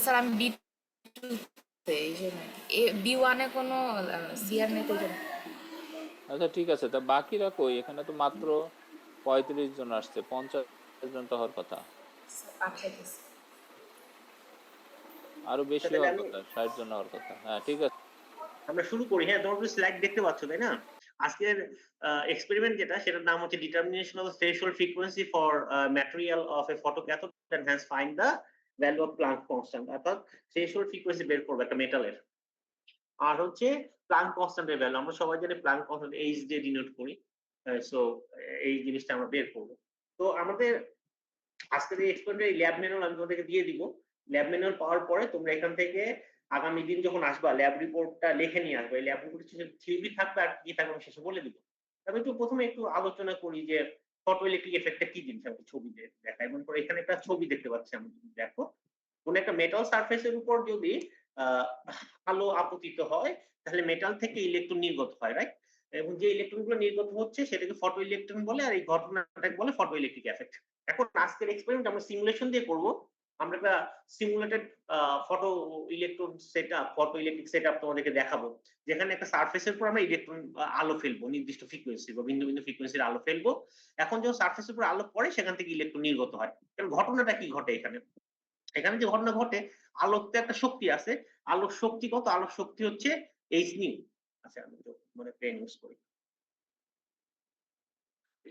Sir আমি B two তে এই জন্য বি ওয়ানে কোনো সিআর নেই তো এই জন্য। আচ্ছা ঠিক আছে, তা বাকিরা কই? এখানে তো মাত্র 35 জন আসছে, 50 জন তো হওয়ার কথা, স্যার পাঠাইতেছি। আরো বেশি তাহলে হওয়ার আমি কথা, 60 জন হওয়ার কথা। হ্যাঁ ঠিক আছে। আমরা শুরু করি। হ্যাঁ, তোমরা স্লাইড দেখতে পাচ্ছ তাই না? আজকের এক্সপেরিমেন্ট যেটা, সেটার নাম হচ্ছে determination of the threshold frequency for material of a photocathode and hence find the value of Planck constant. অর্থাৎ থ্রেশহোল্ড ফ্রিকোয়েন্সি বের করবে একটা মেটালের। আর হচ্ছে প্লাঙ্ক কনস্ট্যান্টের ভ্যালু, আমরা সবাই জানি প্লাঙ্ক কনস্ট্যান্ট এইচ দিয়ে ডিনোট করি। সো এই জিনিসটা আমরা বের করব। তো আমাদের আজকের এই এক্সপেরিমেন্টের ল্যাব ম্যানুয়াল আমি তোমাদেরকে দিয়ে দিব। ল্যাব ম্যানুয়াল পাওয়ার পরে তোমরা এখান থেকে আগামী দিন যখন আসবা ল্যাব রিপোর্টটা লিখে নিয়ে আসবে। ল্যাব রিপোর্টে থিওরি থাকবে আর কি থাকবে আমি শেষে বলে দিব। তবে একটু প্রথমে একটু আলোচনা করি যে ফটো ইলেকট্রিক এফেক্টটা কি জিনিস, আমি ছবি দেখা। এবং পরে এখানে একটা ছবি দেখতে পাচ্ছি আমি, যদি দেখো কোন একটা মেটাল সারফেসের উপর যদি আহ, আলো আপতিত হয় তাহলে মেটাল থেকে ইলেকট্রন নির্গত হয়, রাইট? এবং যে ইলেকট্রন গুলো নির্গত হচ্ছে সেটাকে ফটো ইলেকট্রন বলে, আর এই ঘটনাটাকে বলে ফটো ইলেকট্রিক এফেক্ট। এখন আজকের এক্সপেরিমেন্ট আমরা সিমুলেশন দিয়ে করব। আমরা একটা simulated photo electron setup, photo electric setup তোমাদেরকে দেখাবো, যেখানে একটা সারফেসের উপর আমরা ইলেকট্রন আলো ফেলবো, নির্দিষ্ট ফ্রিকোয়েন্সি বা ভিন্ন ভিন্ন ফ্রিকোয়েন্সির আলো ফেলবো। এখন যখন সারফেসের উপর আলো পড়ে সেখান থেকে ইলেকট্রন নির্গত হয়। কারণ ঘটনাটা কি ঘটে এখানে, এখানে যে ঘটনা ঘটে, আলোকতে একটা শক্তি আছে। আলোক শক্তি কত? আলোক শক্তি হচ্ছে এইচ নিউ। আচ্ছা আমি তো মানে পেন ইউজ করি।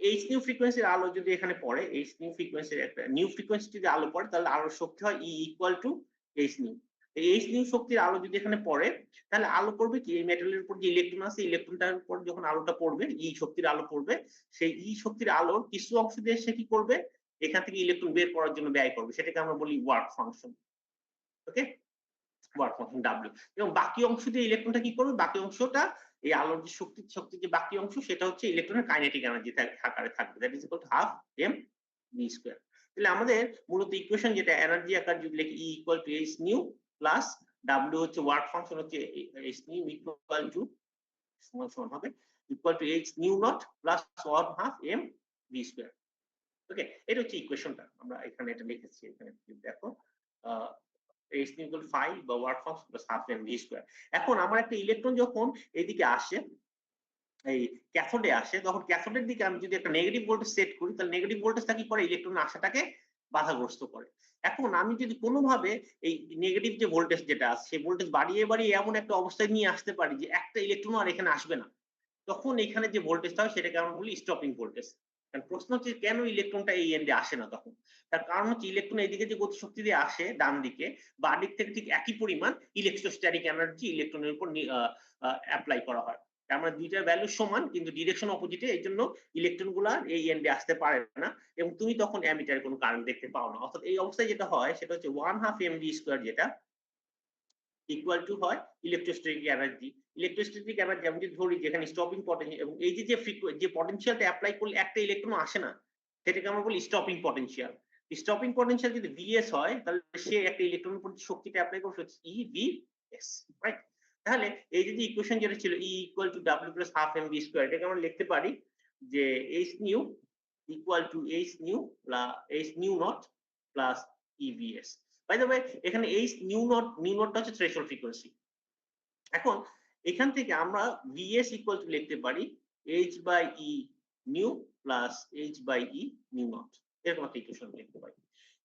এইচ নিউ ফ্রিকোয়েন্সির আলো যদি এখানে পড়ে, এইচ নিউ ফ্রিকোয়েন্সির একটা নিউ ফ্রিকোয়েন্সি যদি আলো পড়ে, তাহলে আলোর শক্তি হয় ই equal to H new. H new শক্তির আলো যদি এখানে পড়ে, তাহলে আলো পড়বে কি, এই মেটালের উপর যে ইলেকট্রন আছে, ইলেকট্রনটার উপর যখন আলোটা পড়বে, ই শক্তির আলো পড়বে, সেই ই শক্তির আলোর কিছু অংশ দিয়ে সে কি করবে, এখান থেকে ইলেকট্রন বের করার জন্য ব্যয় করবে, সেটাকে আমরা বলি ওয়ার্ক ফাংশন। ওকে, ওয়ার্ক ফাংশন ডাব্লিউ। এবং বাকি অংশ দিয়ে ইলেকট্রনটা কি করবে, বাকি অংশটা এই আলোর যে শক্তির যে বাকি অংশ, সেটা হচ্ছে ইলেকট্রনের কাইনেটিক এনার্জি আকারে থাকবে, that is equal to half M V square. তাহলে আমাদের মূলত ইকুয়েশন যেটা, এনার্জি আকার যদি লিখি E equal to H nu plus W হচ্ছে ওয়ার্ক ফাংশন হচ্ছে এইচ নিউ ইকুয়াল টু সমান সমান হবে equal to H nu naught plus 1/2 M V square. Okay, এটা হচ্ছে ইকুয়েশনটা, আমরা এখানে এটা লিখেছি। এখানে দেখো এইচ নিউ ইকুয়াল 5 বা work function plus half M V square. এখন আমার একটা ইলেকট্রন যখন এইদিকে আসে, এই ক্যাথোডে আসে, তখন ক্যাথোডের দিকে আমি যদি একটা নেগেটিভ ভোল্টেজ সেট করি, তাহলে নেগেটিভ ভোল্টেজটা কি করে, ইলেকট্রন আসাটাকে বাধাগ্রস্ত করে। এখন আমি যদি কোনোভাবে এই নেগেটিভ যে ভোল্টেজ যেটা আছে, সেই ভোল্টেজ বাড়িয়ে বাড়িয়ে এমন একটা অবস্থায় নিয়ে আসতে পারি যে একটা ইলেকট্রন আর এখানে আসবে না, তখন এখানে যে ভোল্টেজটা হয় সেটাকে আমরা বলি স্টপিং ভোল্টেজ। কারণ প্রশ্ন হচ্ছে কেন ইলেকট্রনটা এই এন্ডে আসে না তখন। তার কারণ হচ্ছে ইলেকট্রন এইদিকে যে গতিশক্তি দিয়ে আসে ডান দিকে, বা দিক থেকে ঠিক একই পরিমাণ ইলেকট্রোস্ট্যাটিক এনার্জি ইলেকট্রনের উপর অ্যাপ্লাই করা হয়। তার মানে দুইটার ভ্যালু সমান কিন্তু ডিরেকশন অপোজিটে, এই জন্য ইলেকট্রন গুলা এই এন্ডে আসতে পারে না, এবং তুমি তখন অ্যামিটারে কোনো কারেন্ট দেখতে পাও না। অর্থাৎ এই অবস্থায় যেটা হয় সেটা হচ্ছে 1/2 এম ভি স্কয়ার, যেটা ইকুয়াল টু হয় ইলেকট্রোস্ট্যাটিক এনার্জি। ইলেকট্রোস্ট্যাটিক এনার্জি আমি যদি ধরি যেখানে স্টপিং পটেনশিয়াল, এবং এই যে পটেনশিয়ালটা অ্যাপ্লাই করলে একটা ইলেকট্রন আসে না, সেটাকে আমরা বলি স্টপিং পটেনশিয়াল। স্টপিং পটেনশিয়াল যদি ভিএস হয়, তাহলে সে একটা ইলেকট্রনের উপর শক্তিটা অ্যাপ্লাই করবে হচ্ছে ই ভি এস, রাইট? তাহলে এই যে ইকুয়েশন যেটা ছিল E equal to W plus half M V square, এটাকে আমরা লিখতে পারি যে h nu equal to H nu plus h nu naught plus EVS. By the way, এখানে এইচ নিউ নটটা হচ্ছে থ্রেশহোল্ড ফ্রিকোয়েন্সি। এখন এখান থেকে আমরা ভিএস ইকুয়াল টু লিখতে পারি h by e nu plus h by e nu naught, এরকম একটা ইকুয়েশন লিখতে পারি।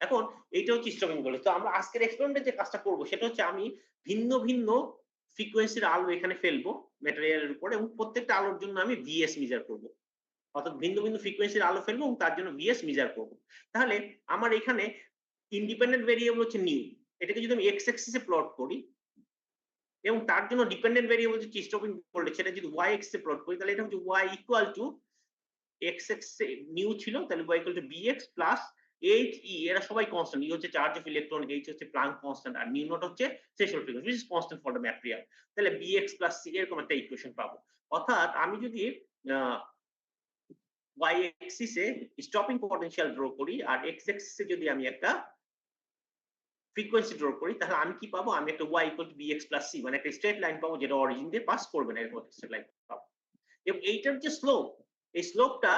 এখন এইটা হচ্ছে স্টপিং ভোল্টেজ। তো আমরা আজকের এক্সপেরিমেন্টে যে কাজটা করব সেটা হচ্ছে আমি ভিন্ন ভিন্ন ফ্রিকোয়েন্সির আলো এখানে ফেলবো ম্যাটেরিয়ালের উপর, এবং প্রত্যেকটা আলোর জন্য আমি ভিএস মেজার করব। অর্থাৎ ভিন্ন ভিন্ন ফ্রিকোয়েন্সির আলো ফেলবো এবং তার জন্য ভিএস মেজার করব। তাহলে আমার এখানে ইন্ডিপেন্ডেন্ট ভেরিয়েবল হচ্ছে নিউ, এটাকে যদি আমি এক্স অ্যাক্সিসে প্লট করি, এবং তার জন্য ডিপেন্ডেন্ট ভেরিয়েবল যে স্টপিং ভোল্টেজ, সেটা যদি ওয়াই এক্সে প্লট করি, তাহলে এটা হচ্ছে Y equal to X X nu ছিল, তাহলে Y equal to BX plus H E, এরা সবাই কনস্ট্যান্ট। ই হচ্ছে চার্জ অফ ইলেকট্রন, এইচ হচ্ছে প্লাঙ্ক কনস্ট্যান্ট, আর নিউ নট হচ্ছে threshold frequency which is constant for the material. তাহলে BX plus C এরকম একটা ইকুয়েশন পাবো। অর্থাৎ আমি যদি ওয়াই এক্সিসে স্টপিং পটেনশিয়াল ড্র করি, আর এক্স এক্সিসে যদি আমি একটা ফ্রিকোয়েন্সি ড্র করি, তাহলে আমি কি পাবো, আমি একটা y equal to bx plus c, মানে একটা স্ট্রেট লাইন পাবো যেটা অরিজিন দিয়ে পাস করবে না, এরকম একটা স্ট্রেট লাইন পাবো। এবং এইটার যে স্লোপ, এই স্লোপটা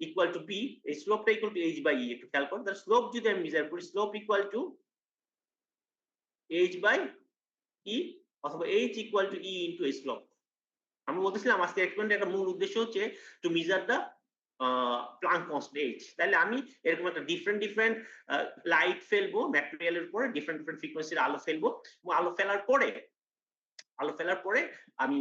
ইকুয়াল টু b, এই স্লোপটা equal to h by e। একটু খেয়াল করুন, তার স্লোপ যদি আমি মেজার করি, slope equal to h by e অথবা h equal to e into slope। আমি বলতেছিলাম আজকে এক্সপেরিমেন্টের একটা মূল উদ্দেশ্য হচ্ছে to measure the Planck constant h। তাহলে আমি এরকম একটা ডিফারেন্ট লাইট ফেলবো ম্যাটেরিয়ালের উপরে, ডিফারেন্ট ফ্রিকোয়েন্সির আলো ফেলবো, এবং আলো ফেলার পরে আমি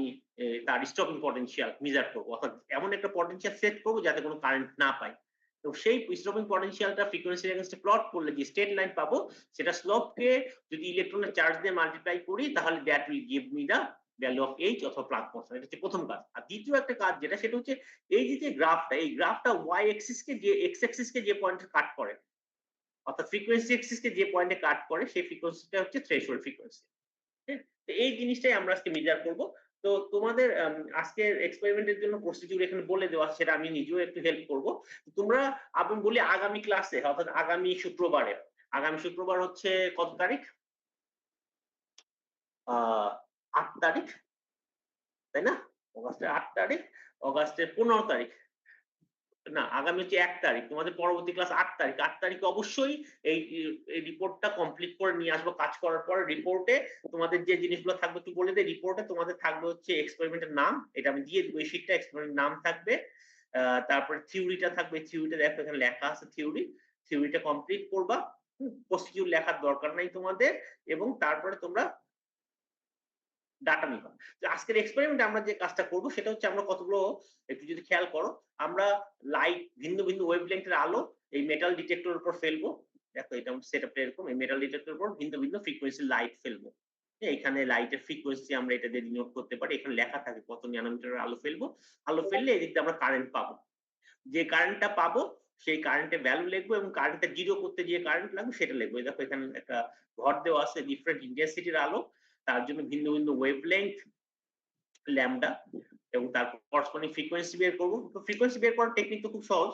তার স্টপিং পটেনশিয়াল মেজার করবো, অর্থাৎ এমন একটা পটেনশিয়াল সেট করবো যাতে কোনো কারেন্ট না পায়। তো সেই স্টপিং পটেনশিয়ালটা ফ্রিকোয়েন্সির এগেইনস্টে প্লট করলে যে স্ট্রেট লাইন পাবো, সেটা স্লোপকে যদি ইলেকট্রনের চার্জ দিয়ে মাল্টিপ্লাই করি তাহলে that will give me the value of h অথবা প্লাঙ্ক কনস্ট্যান্ট। এটা হচ্ছে প্রথম কাজ। আর দ্বিতীয় একটা কাজ যেটা, সেটা হচ্ছে এই যে গ্রাফটা, এই গ্রাফটা ওয়াই এক্সিসকে যে এক্স এক্সিসকে যে পয়েন্টে কাট করে, অর্থাৎ ফ্রিকোয়েন্সি এক্সিসকে যে পয়েন্টে কাট করে সেই ফ্রিকোয়েন্সিটা হচ্ছে থ্রেশহোল্ড ফ্রিকোয়েন্সি। তো এই জিনিসটাই আমরা আজকে মেজার করব। তো তোমাদের আজকের এক্সপেরিমেন্টের জন্য প্রসিডিউর এখানে বলে দেওয়া, সেটা আমি নিজেও একটু হেল্প করব। তোমরা আমি বলি আগামী ক্লাসে, অর্থাৎ আগামী শুক্রবার হচ্ছে কত তারিখ? 8 তারিখ, তাই না? অগাস্টের 8 তারিখ, অগাস্টের 15 তারিখ, না আগামী হচ্ছে 1 তারিখ, তোমাদের পরবর্তী ক্লাস 8 তারিখ। 8 তারিখে অবশ্যই এই রিপোর্টটা কমপ্লিট করে নিয়ে আসবো। কাজ করার পরে রিপোর্টে তোমাদের যে জিনিসগুলো থাকবে একটু বলে দেই। রিপোর্টে তোমাদের থাকবে হচ্ছে এক্সপেরিমেন্টের নাম, এটা আমি দিয়ে দিব, এই শীটটা এক্সপেরিমেন্ট নাম থাকবে। তারপরে থিওরিটা থাকবে, থিওরিটা দেখো এখানে লেখা আছে থিওরিটা কমপ্লিট করবা। প্রসিডিউর লেখার দরকার নাই তোমাদের, এবং তারপরে তোমরা ডাটা নিবা। তো আজকের এক্সপেরিমেন্টে আমরা যে কাজটা করব সেটা হচ্ছে, আমরা কতগুলো একটু যদি খেয়াল করো, আমরা লাইট ভিন্ন ওয়েভলেংথের আলো এই মেটাল ডিটেক্টরের উপর ফেলবো। দেখো এটা সেটআপটা এরকম, এই মেটাল ডিটেক্টরের উপর ভিন্ন ফ্রিকোয়েন্সি লাইট ফেলবো। এখানে লাইটের ফ্রিকোয়েন্সি আমরা এটা দিয়ে ডিনোট করতে পারি। এখানে লেখা থাকে কত ন্যানোমিটারের আলো ফেলবো। আলো ফেললে এদিক দিয়ে আমরা কারেন্ট পাবো। যে কারেন্টটা পাবো সেই কারেন্টের ভ্যালু লিখবো, এবং কারেন্টটা জিরো করতে যে কারেন্ট লাগবে সেটা লিখবো। দেখো এখানে একটা ঘর দেওয়া আছে ডিফারেন্ট ইন্টেন্সিটির আলো, তার জন্য ভিন্ন ওয়েভলেংথ ল্যামডা, এবং তারপর করসপন্ডিং ফ্রিকোয়েন্সি বের করব। তো ফ্রিকোয়েন্সি বের করার টেকনিক তো খুব সহজ,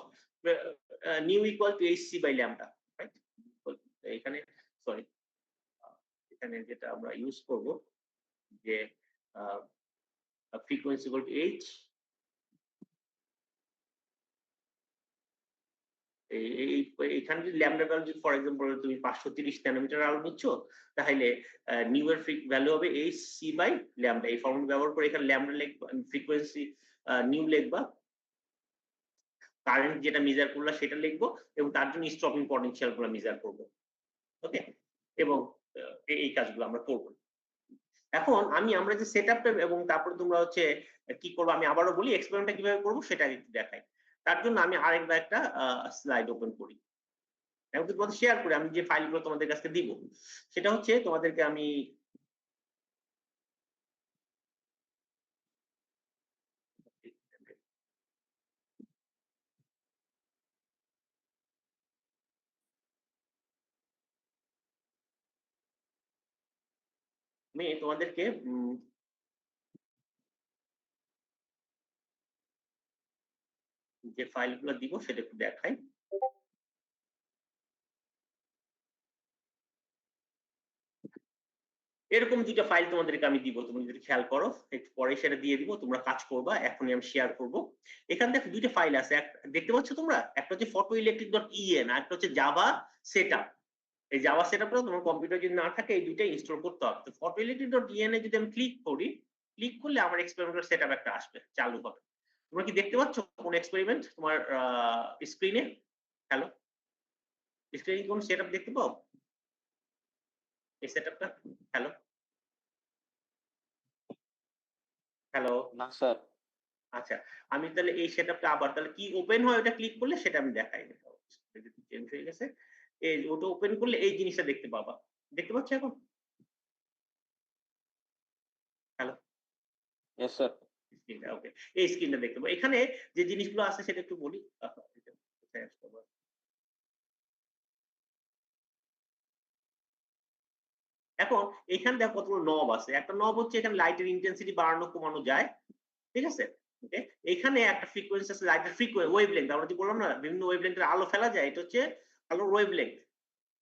nu equal to hc by lambda, right? এখানে সরি, এখানে যেটা আমরা ইউজ করব যে ফ্রিকোয়েন্সি ইকুয়াল টু এইচ, এখানে যদি ল্যামডা ভ্যালু ফর এক্সাম্পল তুমি 530 ন্যানোমিটার আলো নিচ্ছ, তাহলে নিউ এর ভ্যালু হবে এইচ সি বাই ল্যামডা। এই ফর্মুলা ব্যবহার করে এখানে ল্যামডা লিখবা, ফ্রিকোয়েন্সি নিউ লিখবা, কারেন্ট যেটা মেজার করলা সেটা লিখবো, এবং তার জন্য স্টপিং পটেনশিয়াল গুলো মেজার করবো। ওকে, এবং এই কাজগুলো আমরা করবো। এখন আমরা যে সেটআপটা, এবং তারপরে তোমরা হচ্ছে কি করবো আমি আবারও বলি, এক্সপেরিমেন্টটা কিভাবে করবো সেটা একটু দেখাই। তার জন্য আমি আরেকবার একটা স্লাইড ওপেন করি, এবং তোমাদের শেয়ার করি। আমি যে ফাইলগুলো তোমাদের কাছে দিব সেটা হচ্ছে তোমাদেরকে আমি তোমাদেরকে যে ফাইলগুলো দিব সেটা একটু দেখাই। এরকম দুইটা ফাইল তোমাদেরকে আমি দিব, তুমি যদি খেয়াল করো একটু পরে সেটা দিয়ে দিব, তোমরা কাজ করবা। এখনই আমি শেয়ার করব। এখানে দেখো দুইটা ফাইল আছে, দেখতে পাচ্ছ তোমরা? একটা হচ্ছে photoelectric.en, আর একটা হচ্ছে জাভা সেটআপ। এই জাভা সেটআপটা তোমার কম্পিউটার যদি না থাকে এই দুইটা ইনস্টল করতে হবে। তো photoelectric.en এ যদি আমি ক্লিক করি, ক্লিক করলে আমার এক্সপেরিমেন্টাল সেটআপ একটা আসবে, চালু হবে। তোমরা কি দেখতে পাচ্ছ কোন এক্সপেরিমেন্ট তোমার স্ক্রিনে? হ্যালো, স্ক্রিনে কোন সেটআপ দেখতে পাও? এই সেটআপটা, হ্যালো হ্যালো না স্যার। আচ্ছা, আমি তাহলে এই সেটআপটা আবার তাহলে কি ওপেন হয় ওটা ক্লিক করলে সেটা আমি দেখাই। চেঞ্জ হয়ে গেছে, এই ওটা ওপেন করলে এই জিনিসটা দেখতে পাবা। দেখতে পাচ্ছ এখন? Hello, yes sir. স্ক্রিনটা ওকে, এই স্ক্রিনটা দেখতে পাবো। এখানে যে জিনিসগুলো আছে সেটা একটু বলি। এখন এখানে দেখো কতগুলো নব আছে। একটা নব হচ্ছে এখানে লাইটের ইন্টেন্সিটি বাড়ানো কমানো যায়, ঠিক আছে? ওকে, এখানে একটা ফ্রিকোয়েন্সি আছে, লাইটের ওয়েভলেংথ। আমরা যে বললাম না বিভিন্ন ওয়েভলেংথের আলো ফেলা যায়, এটা হচ্ছে আলোর ওয়েভলেংথ।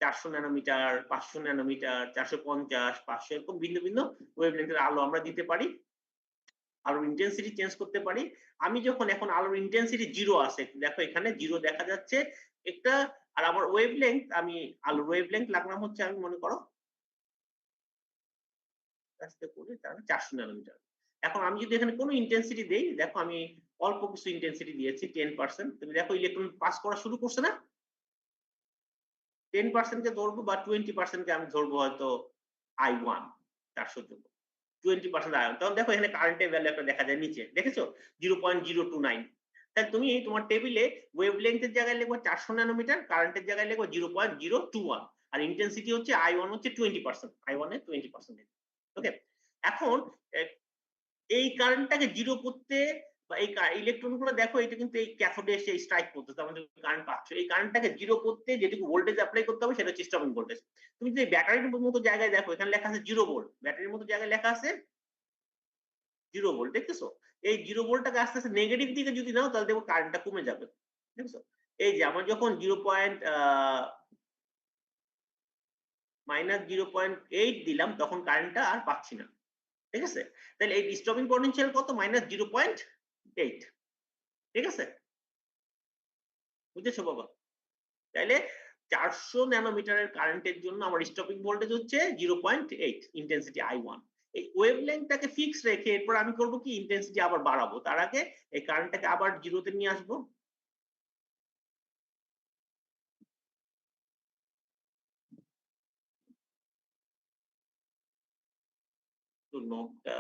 400 ন্যানোমিটার, 500 ন্যানোমিটার, 450, 500, এরকম ভিন্ন ওয়েভলেংথের আলো আমরা দিতে পারি। আলোর ইন্টেন্সিটি চেঞ্জ করতে পারি। আমি যখন এখন আলোর ইন্টেন্সিটি 0 আছে, দেখো এখানে 0 দেখা যাচ্ছে একটা, আর আমার ওয়েভলেংথ, আমি আলোর ওয়েভলেংথ লাগলাম হচ্ছে, আমি মনে করো আস্তে করে তার 400 ন্যানোমিটার। এখন আমি যদি এখানে কোনো ইন্টেন্সিটি দেই, দেখো আমি অল্প কিছু ইন্টেন্সিটি দিয়েছি 10%। তুমি দেখো ইলেকট্রন পাস করা শুরু করছে না? 10% কে ধরবো বা 20% কে আমি ধরবো হয়তো I1 400 জন্য। 20% আয়ন। তখন দেখো এখানে কারেন্টের ভ্যালু একটা দেখা যায় নিচে। দেখেছো? 0.029। তাহলে তুমি তোমার টেবিলে ওয়েভলেংথ এর জায়গায় লিখবা 400 ন্যানোমিটার, কারেন্টের জায়গায় লিখবা 0.021 আর ইন্টেন্সিটি হচ্ছে I1 হচ্ছে 20%। I1 এর 20%। ওকে? এখন এই কারেন্টটাকে জিরো করতে বা এই ইলেকট্রন গুলো দেখো এটা কিন্তু এই ক্যাথোডে এসে স্ট্রাইক করতেছে, আমাদের কারেন্ট পাচ্ছ। এই কারেন্টটাকে জিরো করতে যেটুকু ভোল্টেজ অ্যাপ্লাই করতে হবে সেটা হচ্ছে স্টপিং ভোল্টেজ। তুমি যদি ব্যাটারির মতো জায়গায় দেখো, এখানে লেখা আছে 0 ভোল্ট, ব্যাটারির মতো জায়গায় লেখা আছে 0 ভোল্ট, দেখতেছো? এই 0 ভোল্টটাকে আস্তে আস্তে নেগেটিভ দিকে যদি নাও তাহলে দেখো কারেন্টটা কমে যাবে। দেখছো? এই যে আমার যখন -0.8 দিলাম তখন কারেন্টটা আর পাচ্ছি না। ঠিক আছে? তাহলে এই স্টপিং পটেনশিয়াল কত? -0.8। ঠিক আছে? বুঝেছো বাবা? তাইলে 400 ন্যানোমিটারের কারেন্টের জন্য আমার স্টপিং ভোল্টেজ হচ্ছে 0.8, ইন্টেন্সিটি I1। এই ওয়েভলেংথটাকে ফিক্স রেখে এরপর আমি করব কি, ইন্টেন্সিটি আবার বাড়াবো। তার আগে এই কারেন্টটাকে আবার জিরোতে নিয়ে আসবো। তো নবটা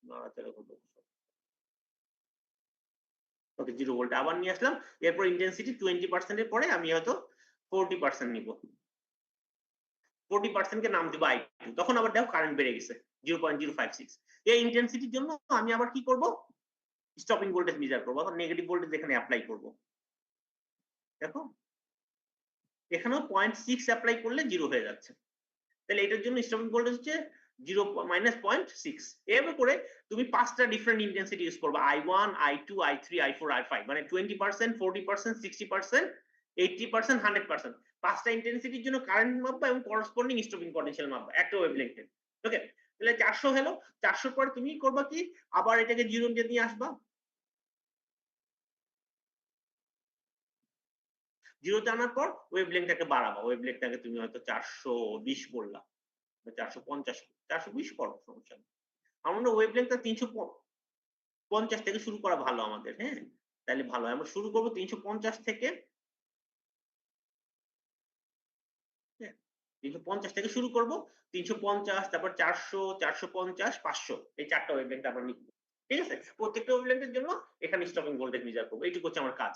নড়াচড়া করবো। ওকে, 0 ভোল্ট আবার নিয়ে আসলাম। এরপর ইন্টেন্সিটি 20% এর পরে আমি হয়তো 40% নিব। 40% কে নাম দিব I2। তখন আবার দেখো কারেন্ট বেড়ে গেছে 0.056। এই ইন্টেন্সিটির জন্য আমি আবার কি করব? স্টপিং ভোল্টেজ মেজার করবো, অর্থাৎ নেগেটিভ ভোল্টেজ এখানে অ্যাপ্লাই করব। দেখো এখানেও 0.6 অ্যাপ্লাই করলে 0 হয়ে যাচ্ছে। তাহলে এটার জন্য স্টপিং ভোল্টেজ হচ্ছে -0.6। এভাবে করে তুমি 5টা ডিফারেন্ট ইন্টেন্সিটি ইউজ করবে, I1, I2, I3, I4, I5, মানে 20%, 40%, 60%, 80%, 100%। 5টা ইন্টেন্সিটির জন্য কারেন্ট মাপবা এবং করসপন্ডিং স্টপিং পটেনশিয়াল মাপবা একটা ওয়েভলেংথে। ওকে? তাহলে 400 হলো। 400 পরে তুমি করবা কি, আবার এটাকে 0 নিয়ে আসবা। 0 তে আনার পর ওয়েভলেংথটাকে বাড়াবা। ওয়েভলেংথটাকে তুমি হয়তো 420 করলা, 450, 420 করো, সমস্যা নেই। আমরা ওয়েভলেংথটা 350 থেকে শুরু করা ভালো আমাদের। হ্যাঁ, তাহলে ভালো। আমরা শুরু করব 350 থেকে। 350 থেকে শুরু করব। 350, তারপর 400, 450, 500, এই 4টা ওয়েভলেংথ আমরা নিব। ঠিক আছে? প্রত্যেকটা ওয়েভলেংথের জন্য এখানে স্টপিং ভোল্টেজ মেজার করব। এইটুকু হচ্ছে আমার কাজ।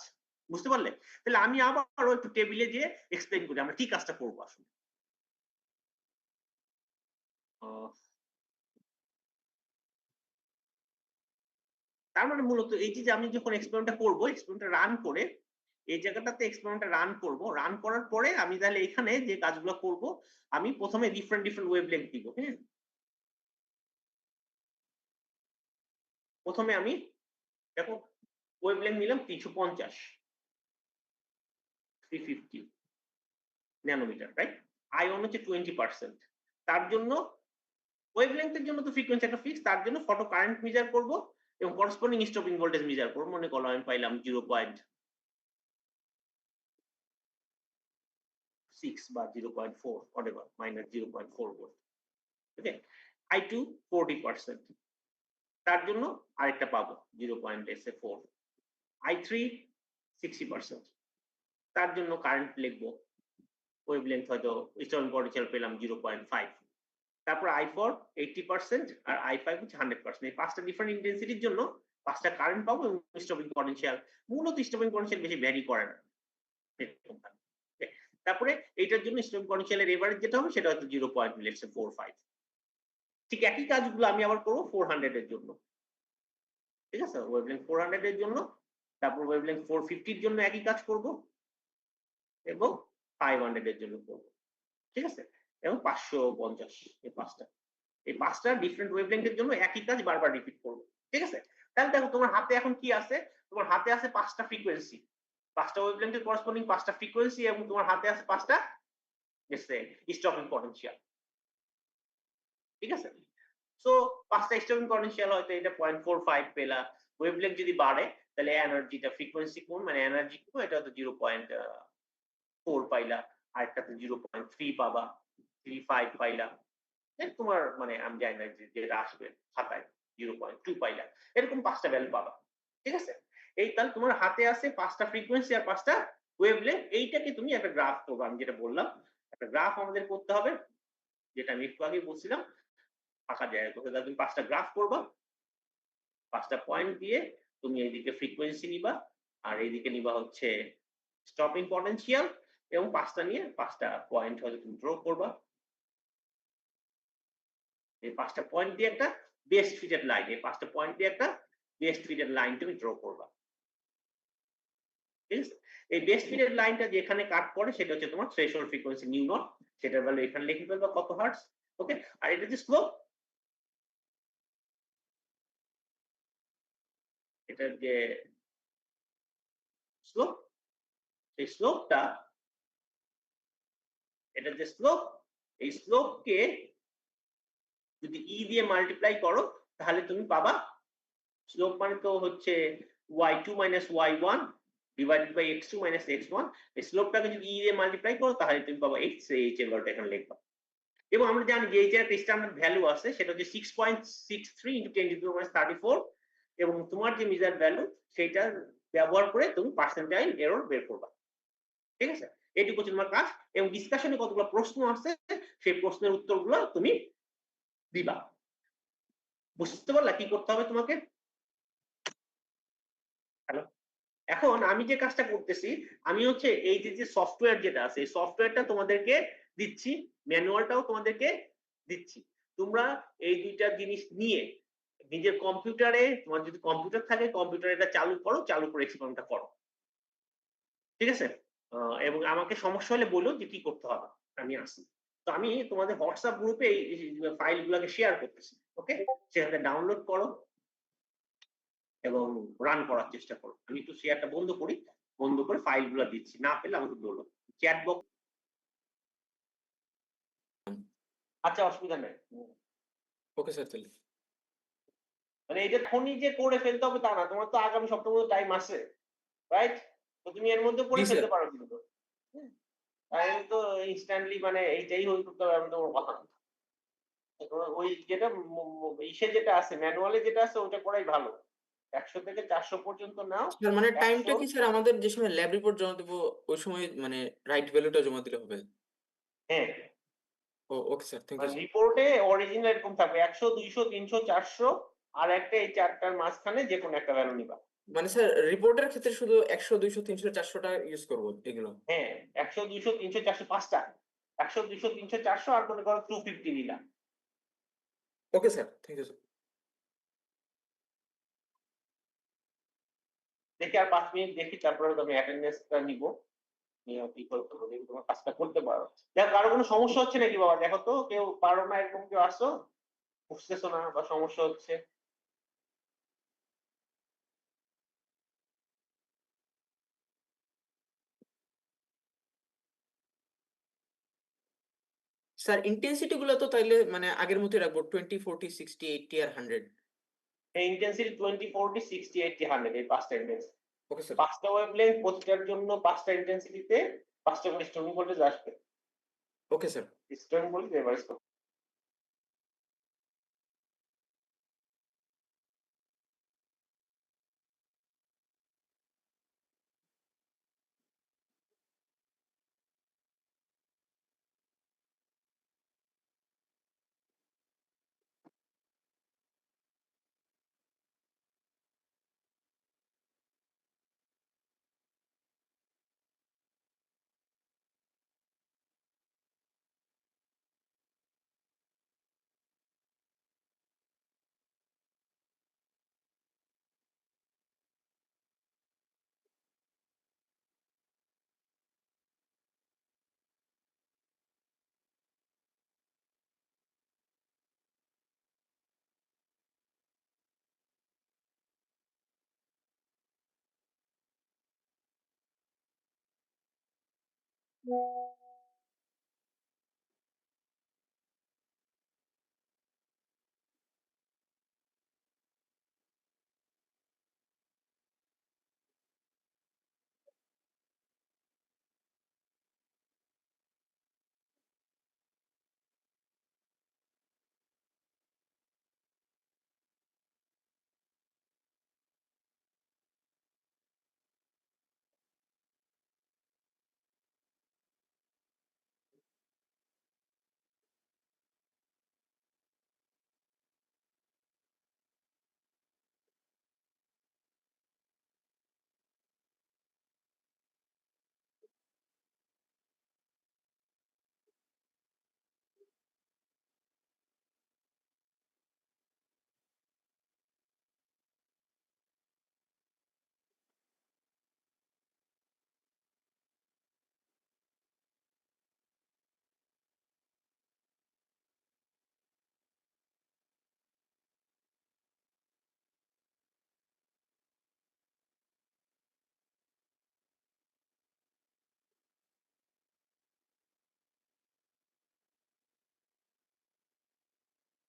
বুঝতে পারলে? তাহলে আমি আবারও একটু টেবিলে গিয়ে এক্সপ্লেইন করি আমরা কি কাজটা করব আসলে। তার মানে মূলত এই যে আমি যখন এক্সপেরিমেন্টটা করব, এক্সপেরিমেন্টটা রান করে এই জায়গাটাতে এক্সপেরিমেন্টটা রান করব, রান করার পরে আমি তাহলে এখানে যে কাজগুলো করব, আমি প্রথমে ডিফারেন্ট ওয়েভলেংথ দিব। হ্যাঁ, প্রথমে আমি দেখো ওয়েভলেংথ নিলাম 350, 350 ন্যানোমিটার, রাইট? I1 হচ্ছে 20%। তার জন্য ওয়েভলেংথের জন্য তো ফ্রিকোয়েন্সি একটা ফিক্স, তার জন্য ফটো কারেন্ট মেজার করব এবং করসপন্ডিং স্টপিং ভোল্টেজ মেজার করব। মনে করো আমি পাইলাম 0.6 বা 0.4, whatever, -0.4 ভোল্ট। ওকে? I2 40%, তার জন্য আরেকটা পাবো 0.4। I3 60%, তার জন্য কারেন্ট লিখবো, ওয়েভলেংথ হয়তো স্টপিং পটেনশিয়াল পেলাম 0.5। তারপর I4 80% আর I5 হচ্ছে 100%। এই 5টা ডিফারেন্ট ইন্টেন্সিটির জন্য 5টা কারেন্ট পাবো এবং স্টপিং পটেনশিয়াল, মূলত স্টপিং পটেনশিয়াল বেশি ভ্যারি করে না। তারপরে এইটার জন্য স্টপিং পটেনশিয়ালের এভারেজ যেটা হবে সেটা হয়তো 0.45। ঠিক একই কাজগুলো আমি আবার করবো 400 এর জন্য। ঠিক আছে? ওয়েভলেংথ 400 এর জন্য, তারপর ওয়েভলেংথ 450 এর জন্য একই কাজ করব এবং 500 এর জন্য করব। ঠিক আছে? এবং 550, এই 5টা ডিফারেন্ট ওয়েভলেংথের জন্য একই কাজ বারবার রিপিট করব। ঠিক আছে? তাহলে দেখো তোমার হাতে এখন কি আছে? তোমার হাতে আছে 5টা ফ্রিকোয়েন্সি, 5টা ওয়েভলেংথের করসপন্ডিং 5টা ফ্রিকোয়েন্সি এবং তোমার হাতে আছে 5টা স্টপিং পটেনশিয়াল। ঠিক আছে? সো 5টা স্টপিং পটেনশিয়াল হয়তো এটা 0.45 পেলা। ওয়েভলেংথ যদি বাড়ে তাহলে এনার্জিটা ফ্রিকোয়েন্সি কোণ মানে এনার্জি কোণ এটা হয়তো 0.4 পাইলা, আরেকটাতে 0.3 পাবা, 35 পাইলা। তোমার মানে আমি জানি না যেটা আসবে খাতায় 0.2 পাইলা এরকম 5টা ভ্যালু পাবা। ঠিক আছে? এই তাহলে তোমার হাতে আছে 5টা ফ্রিকোয়েন্সি আর 5টা ওয়েভলেংথ। এইটাকে তুমি একটা গ্রাফ করবা। আমি যেটা বললাম একটা গ্রাফ আমাদের করতে হবে, যেটা আমি একটু আগেই বলছিলাম ফাঁকা জায়গা কোথায় তুমি 5টা গ্রাফ করবা। 5টা পয়েন্ট দিয়ে তুমি এইদিকে ফ্রিকোয়েন্সি নিবা আর এইদিকে নিবা হচ্ছে স্টপিং পটেনশিয়াল এবং 5টা নিয়ে 5টা পয়েন্ট হয়তো তুমি ড্র করবা। এই 5টা পয়েন্ট দিয়ে একটা বেস্ট ফিটেড লাইন, এই 5টা পয়েন্ট দিয়ে একটা বেস্ট ফিটেড লাইন তুমি ড্র করবা। ঠিক আছে? এই বেস্ট ফিটেড লাইনটা যেখানে কাট করে সেটা হচ্ছে তোমার থ্রেশহোল্ড ফ্রিকোয়েন্সি নিউ নট, সেটার ভ্যালু এখানে লিখে ফেলবা কত হার্টজ। ওকে, আর এটা যে স্লোপ, এটার যে স্লোপ, এই স্লোপটা, এটার যে স্লোপ, এই স্লোপকে যদি ই দিয়ে মাল্টিপ্লাই করো তাহলে তুমি পাবা স্লোপ মানে তো হচ্ছে y2 y1 divided by x2 x1। এই স্লোপটাকে যদি ই দিয়ে মাল্টিপ্লাই করো তাহলে তুমি পাবা x, h এর ভ্যালুটা এখানে লিখবা। এবং আমরা জানি যে এই যে একটা স্ট্যান্ডার্ড ভ্যালু আছে সেটা হচ্ছে 6.63 × 10⁻34 এবং তোমার যে মেজার ভ্যালু সেটা ব্যবহার করে তুমি পার্সেন্টাইল এরর বের করবা। ঠিক আছে? এইটুকু হচ্ছে তোমার কাজ এবং ডিসকাশনে কতগুলো প্রশ্ন আছে সেই প্রশ্নের উত্তরগুলো তুমি দিবা। বুঝতে পারলা কি করতে হবে তোমাকে? হ্যালো, এখন আমি যে কাজটা করতেছি আমি হচ্ছে এই যে সফটওয়্যার যেটা আছে এই সফটওয়্যারটা তোমাদেরকে দিচ্ছি, ম্যানুয়ালটাও তোমাদেরকে দিচ্ছি। তোমরা এই দুইটা জিনিস নিয়ে নিজের কম্পিউটারে, তোমার যদি কম্পিউটার থাকে কম্পিউটারে এটা চালু করো, চালু করে এক্সপেরিমেন্টটা করো। ঠিক আছে? এবং আমাকে সমস্যা হলে বলো যে কি করতে হবে, আমি আসি। তো আমি তোমাদের হোয়াটসঅ্যাপ গ্রুপে এই ফাইলগুলোকে শেয়ার করতেছি। ওকে, সেখানে ডাউনলোড করো এবং রান করার চেষ্টা করো। আমি একটু শেয়ারটা বন্ধ করি, বন্ধ করে ফাইলগুলো দিচ্ছি, না পেলে আমাকে বলো। চ্যাট বক্স, আচ্ছা অসুবিধা নেই। ওকে স্যার তাহলে। মানে এটা এখনই যে করে ফেলতে হবে তা না, তোমার তো আগামী সপ্তাহ মধ্যে টাইম আছে, রাইট? তো তুমি এর মধ্যে করে জি স্যার। ফেলতে পারো কিন্তু। তাই তো ইনস্ট্যান্টলি মানে এইটাই হয়ে করতে হবে আমি তোমার কথা না। ওই যেটা ইসে যেটা আছে ম্যানুয়ালে যেটা আছে ওটা করাই ভালো। 100 থেকে 400 পর্যন্ত নাও। স্যার মানে 100, টাইমটা কি স্যার আমাদের যে সময় ল্যাব রিপোর্ট জমা দেব ওই সময় মানে রাইট ভ্যালুটা জমা দিলে হবে? হ্যাঁ, ওকে স্যার, থ্যাংক ইউ মানে স্যার। রিপোর্টে অরিজিনাল এরকম থাকবে 100, 200, 300, 400 আর একটা এই চারটার মাঝখানে যে কোনো একটা ভ্যালু নিবা। মানে স্যার রিপোর্টের ক্ষেত্রে শুধু 100, 200, 300, 400 টা ইউজ করব এগুলো? হ্যাঁ, 100, 200, 300, 400 5টা। 100, 200, 300, 400 আর মনে করো 250 নিলা। Okay sir, thank you sir. দেখি আর 5 মিনিট দেখি তারপরে আমি অ্যাটেন্ডেন্সটা নিব। নিয়ে কি করতে হবে দেখি তোমার কাজটা করতে পারো। দেখো কারো কোনো সমস্যা হচ্ছে নাকি বাবা, দেখো তো কেউ পারো না এরকম কেউ আসছো? বুঝতেছো না বা সমস্যা হচ্ছে? স্যার ইন্টেনসিটি গুলো তো তাইলে মানে আগের মতই রাখবো 20, 40, 60, 80 আর 100? এই ইন্টেন্সিটি 20, 40, 60, 80, 100 এই 5টা ইন্টেন্সিটি। Okay sir. 5টা ওয়েভলেংথ প্রতিটার জন্য 5টা ইন্টেন্সিটিতে 5টা করে স্টোরিং ভোল্টেজ আসবে। Okay sir. Storing voltage average করো।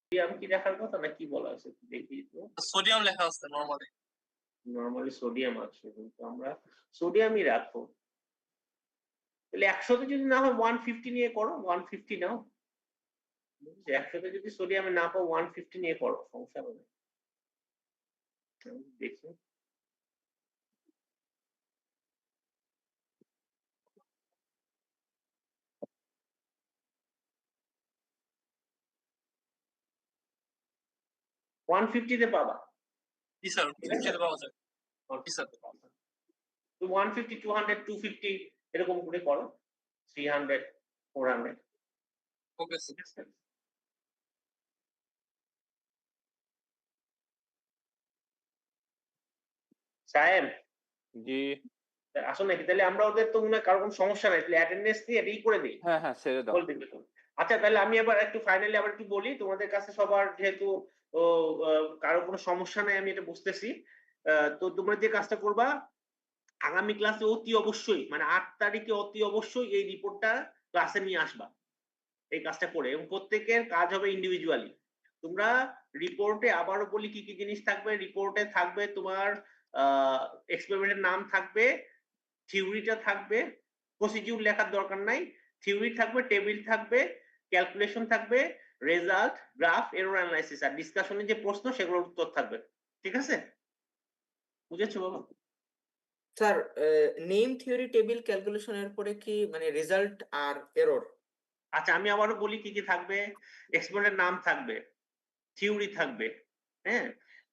সোডিয়াম কি দেখার কথা না কি বলা আছে দেখি তো। সোডিয়াম লেখা আছে নরমালি। নরমালি সোডিয়াম আছে কিন্তু আমরা সোডিয়ামই রাখবো। তাহলে 100 তে যদি না হয় 150 নিয়ে করো, 150 নাও। 100 তে যদি সোডিয়ামে না পাও 150 নিয়ে করো, সমস্যা হবে না। দেখি। ওয়ান ফিফটিতে পাবা। জি স্যার, ঠিক আছে? 50 তে পাওয়া যায়। জি স্যার। তো 150, 200, 250 এরকম করে করো। 300, 400 ওকে স্যার। ঠিক আছে? সাহেব জি। আসো নাকি? তাহলে আমরা ওদের তো মনে হয় কারো কোনো সমস্যা নাই। তাহলে অ্যাটেন্ডেন্স দিয়ে এটাই করে দিই। হ্যাঁ, হ্যাঁ, ছেড়ে দাও। বলতে গেলে। আচ্ছা তাহলে আমি এবার একটু ফাইনালি আবার একটু বলি তোমাদের কাছে সবার যেহেতু ও কারো কোনো সমস্যা নাই আমি এটা বুঝতেছি। তো তোমরা যে কাজটা করবা আগামী ক্লাসে অতি অবশ্যই মানে 8 তারিখে অতি অবশ্যই এই রিপোর্টটা ক্লাসে নিয়ে আসবা। এই কাজটা করে এবং প্রত্যেকের কাজ হবে ইন্ডিভিজুয়ালি। তোমরা রিপোর্টে আবারও বলি কি কি জিনিস থাকবে, রিপোর্টে থাকবে তোমার এক্সপেরিমেন্টের নাম থাকবে, থিওরিটা থাকবে, প্রসিডিউর লেখার দরকার নাই, থিওরি থাকবে, টেবিল থাকবে, ক্যালকুলেশন থাকবে, রেজাল্ট, গ্রাফ, এরর অ্যানালাইসিস আর ডিসকাশনে যে প্রশ্ন সেগুলোর উত্তর থাকবে। ঠিক আছে? বুঝেছো বাবা? স্যার নেম থিওরি টেবিল ক্যালকুলেশনের পরে কি মানে রেজাল্ট আর এরর? আচ্ছা আমি আবারও বলি কি কি থাকবে। এক্সপেরিমেন্টের নাম থাকবে, থিওরি থাকবে, হ্যাঁ,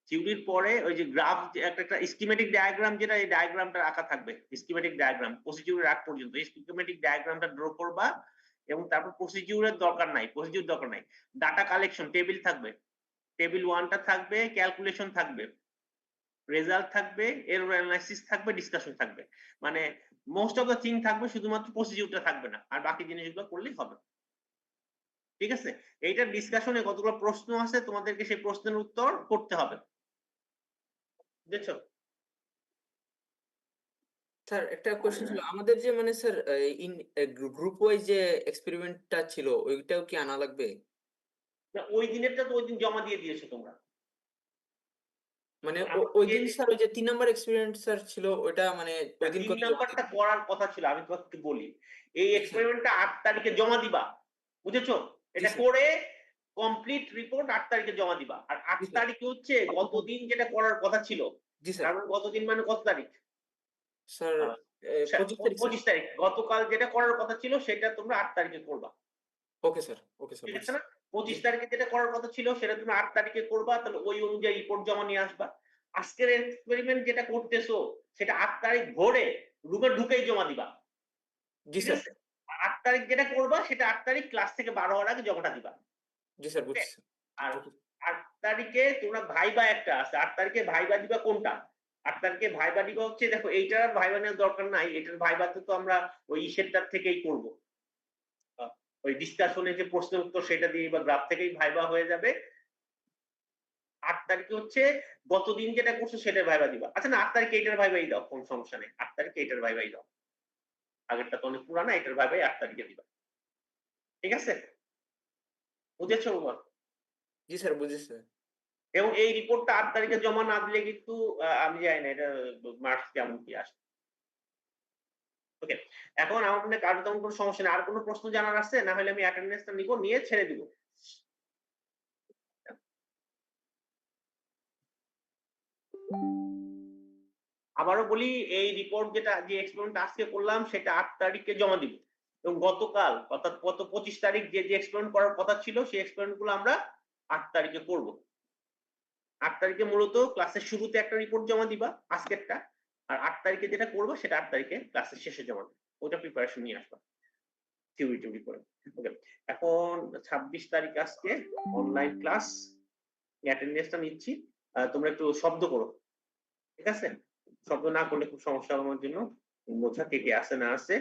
থিওরির পরে ওই যে গ্রাফ একটা স্কিমেটিক ডায়াগ্রাম যেটা এই ডায়াগ্রামটা আঁকা থাকবে, স্কিমেটিক ডায়াগ্রাম প্রসিডিউরের আগ পর্যন্ত স্কিমেটিক ডায়াগ্রামটা ড্র করবা এবং তারপর প্রসিডিউরের দরকার নাই, প্রসিডিউর দরকার নাই, ডাটা কালেকশন টেবিল থাকবে, টেবিল 1টা থাকবে, ক্যালকুলেশন থাকবে, রেজাল্ট থাকবে, এরর অ্যানালাইসিস থাকবে, ডিসকাশন থাকবে। মানে মোস্ট অফ দ্য থিং থাকবে, শুধুমাত্র প্রসিডিউরটা থাকবে না, আর বাকি জিনিসগুলো করলেই হবে। ঠিক আছে? এইটার ডিসকাশনে কতগুলো প্রশ্ন আছে তোমাদেরকে সেই প্রশ্নের উত্তর করতে হবে। বুঝেছো? স্যার একটা কোশ্চেন ছিল আমাদের যে মানে স্যার ইন গ্রুপ ওয়াইজ যে এক্সপেরিমেন্টটা ছিল ওইটাও কি আনা লাগবে? না ওই দিনেরটা তো ওই দিন জমা দিয়ে দিয়েছো তোমরা। মানে আমি ওই দিয়ে দিন স্যার ওই যে 3 নাম্বার এক্সপেরিমেন্ট স্যার ছিল ওইটা মানে ওই দিন 3 কত জমা নাম্বারটা দিতে? করার কথা ছিল, আমি তোমাকে একটু বলি। এই জি স্যার। এক্সপেরিমেন্টটা 8 তারিখে জমা দিবা। বুঝেছো? জি এটা স্যার। করে কমপ্লিট রিপোর্ট 8 তারিখে জমা দিবা। আর 8 জি স্যার। তারিখে হচ্ছে গতদিন যেটা করার কথা ছিল। জি স্যার। কারণ গতদিন মানে কত তারিখ? স্যার আহ, 25 তারিখ স্যার। 25 তারিখ। গতকাল যেটা করার কথা ছিল সেটা তোমরা 8 তারিখে করবা। ওকে স্যার, ওকে স্যার ঠিক আছে বুঝছি। না? জি 25 স্যার। তারিখে যেটা করার কথা ছিল সেটা তুমি 8 তারিখে করবা, তাহলে ওই অনুযায়ী রিপোর্ট জমা নিয়ে আসবা। আজকের এক্সপেরিমেন্ট যেটা করতেছো সেটা 8 তারিখ ভোরে রুমে ঢুকেই জমা দিবা। জি ঠিক স্যার। আছে? 8 তারিখ যেটা করবা সেটা 8 তারিখ ক্লাস থেকে বার হওয়ার আগে জমাটা দিবা। জি স্যার ওকে? বুঝছি স্যার। আর ওকে। 8 তারিখে তোমরা ভাইবা একটা আছে। 8 তারিখে ভাইবা দিবা কোনটা? 8 তারিখে ভাইবা দিবা হচ্ছে দেখো এইটার আর ভাইবা নেওয়ার দরকার নাই। এটার ভাইবাতে তো আমরা ওই ইসেরটার থেকেই করব। ওই ডিসকাশনে যে প্রশ্নের উত্তর সেটা দিয়ে বা গ্রাফ থেকেই ভাইবা হয়ে যাবে। 8 তারিখে হচ্ছে গতদিন যেটা করছো সেটার ভাইবা দিবা। আচ্ছা না 8 তারিখে এইটার ভাইবাই দাও, কোন সমস্যা নেই। 8 তারিখে এইটার ভাইবাই দাও। আগেরটা তো অনেক পুরানা, এটার ভাইবাই 8 তারিখে দিবা। ঠিক আছে? বুঝেছো বাবা? জি স্যার বুঝেছি স্যার। এবং এই রিপোর্টটা 8 তারিখে জমা না দিলে কিন্তু আমি জানি না এটা মার্কস কেমন কি আসে। ওকে। এখন আমার মনে হয় কারো তেমন কোনো সমস্যা নেই। আর কোনো প্রশ্ন জানার আছে? না হলে আমি অ্যাটেন্ডেন্সটা নিব, নিয়ে ছেড়ে দিব। আবারও বলি এই রিপোর্ট যেটা যে এক্সপেরিমেন্ট আজকে করলাম সেটা 8 তারিখে জমা দিব। এবং গতকাল অর্থাৎ গত 25 তারিখ যে এক্সপেরিমেন্ট করার কথা ছিল সেই এক্সপেরিমেন্ট গুলো আমরা 8 তারিখে করব। 8 তারিখে মূলত ক্লাসের শুরুতে একটা রিপোর্ট জমা দিবা আজকেরটা, আর 8 তারিখে যেটা করবো সেটা 8 তারিখে ক্লাসের শেষে জমা দিবা। ওটা প্রিপারেশন নিয়ে আসবা থিওরি টিউরি করে। ওকে। এখন 26 তারিখ আজকে অনলাইন ক্লাস, অ্যাটেন্ডেন্সটা নিচ্ছি। তোমরা একটু শব্দ করো। ঠিক আছে? শব্দ না করলে খুব সমস্যা হবে আমার জন্য বোঝা কে কে আছে না আছে।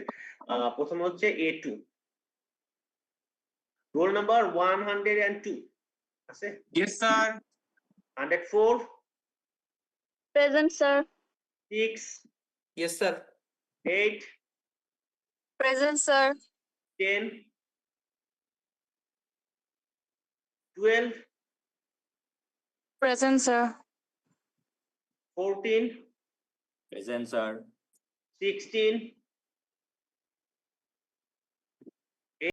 প্রথমে হচ্ছে A2 রোল নাম্বার 102 আছে। Yes sir. 104 Present, sir. 6 yes sir. 8 Present, sir. 10 12 Present, sir. 14, Present, sir. 16,